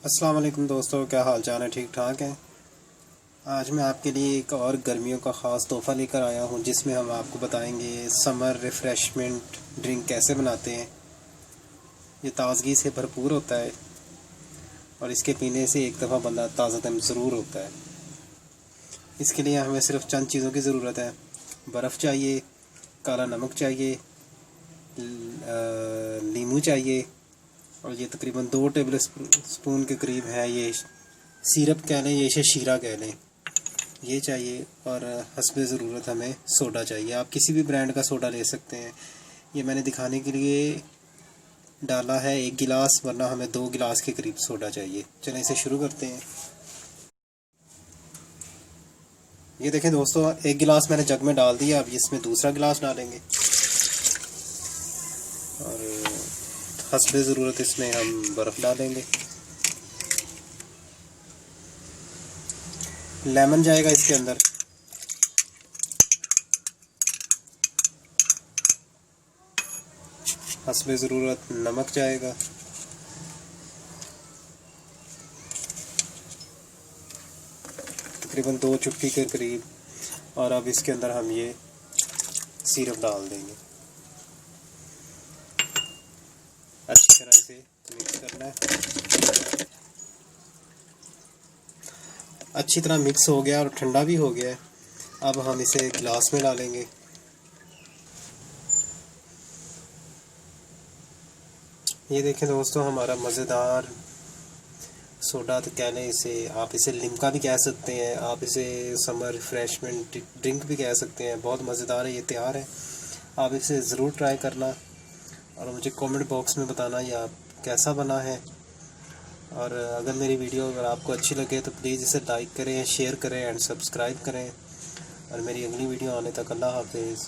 अस्सलाम वालेकुम दोस्तों, क्या हाल चाल है? ठीक ठाक है। आज मैं आपके लिए एक और गर्मियों का ख़ास तोहफ़ा लेकर आया हूँ जिसमें हम आपको बताएंगे समर रिफ़्रेशमेंट ड्रिंक कैसे बनाते हैं। ये ताज़गी से भरपूर होता है और इसके पीने से एक दफ़ा बंदा ताज़ादम ज़रूर होता है। इसके लिए हमें सिर्फ चंद चीज़ों की ज़रूरत है। बर्फ़ चाहिए, काला नमक चाहिए, नींबू चाहिए और ये तकरीबन 2 टेबल स्पून के करीब है। ये सिरप कह लें, ये इसे शीरा कह लें, ये चाहिए। और हस्बे ज़रूरत हमें सोडा चाहिए। आप किसी भी ब्रांड का सोडा ले सकते हैं। ये मैंने दिखाने के लिए डाला है 1 गिलास, वरना हमें 2 गिलास के करीब सोडा चाहिए। चलें इसे शुरू करते हैं। ये देखें दोस्तों, 1 गिलास मैंने जग में डाल दिया। अब इसमें दूसरा गिलास डालेंगे और हस्बे ज़रूरत इसमें हम बर्फ़ डालेंगे। लेमन जाएगा इसके अंदर, हस्बे ज़रूरत नमक जाएगा, तकरीबन 2 चुटकी के करीब। और अब इसके अंदर हम ये सिरप डाल देंगे। अच्छी तरह से मिक्स करना है। अच्छी तरह मिक्स हो गया और ठंडा भी हो गया है। अब हम इसे गिलास में डालेंगे। ये देखें दोस्तों, हमारा मज़ेदार सोडा तो कह लें इसे, आप इसे लिम्का भी कह सकते हैं, आप इसे समर रिफ़्रेशमेंट ड्रिंक भी कह सकते हैं। बहुत मज़ेदार है, ये तैयार है। आप इसे ज़रूर ट्राई करना और मुझे कमेंट बॉक्स में बताना ये आप कैसा बना है। और अगर मेरी वीडियो अगर आपको अच्छी लगे तो प्लीज़ इसे लाइक करें, शेयर करें एंड सब्सक्राइब करें। और मेरी अगली वीडियो आने तक अल्लाह हाफिज़।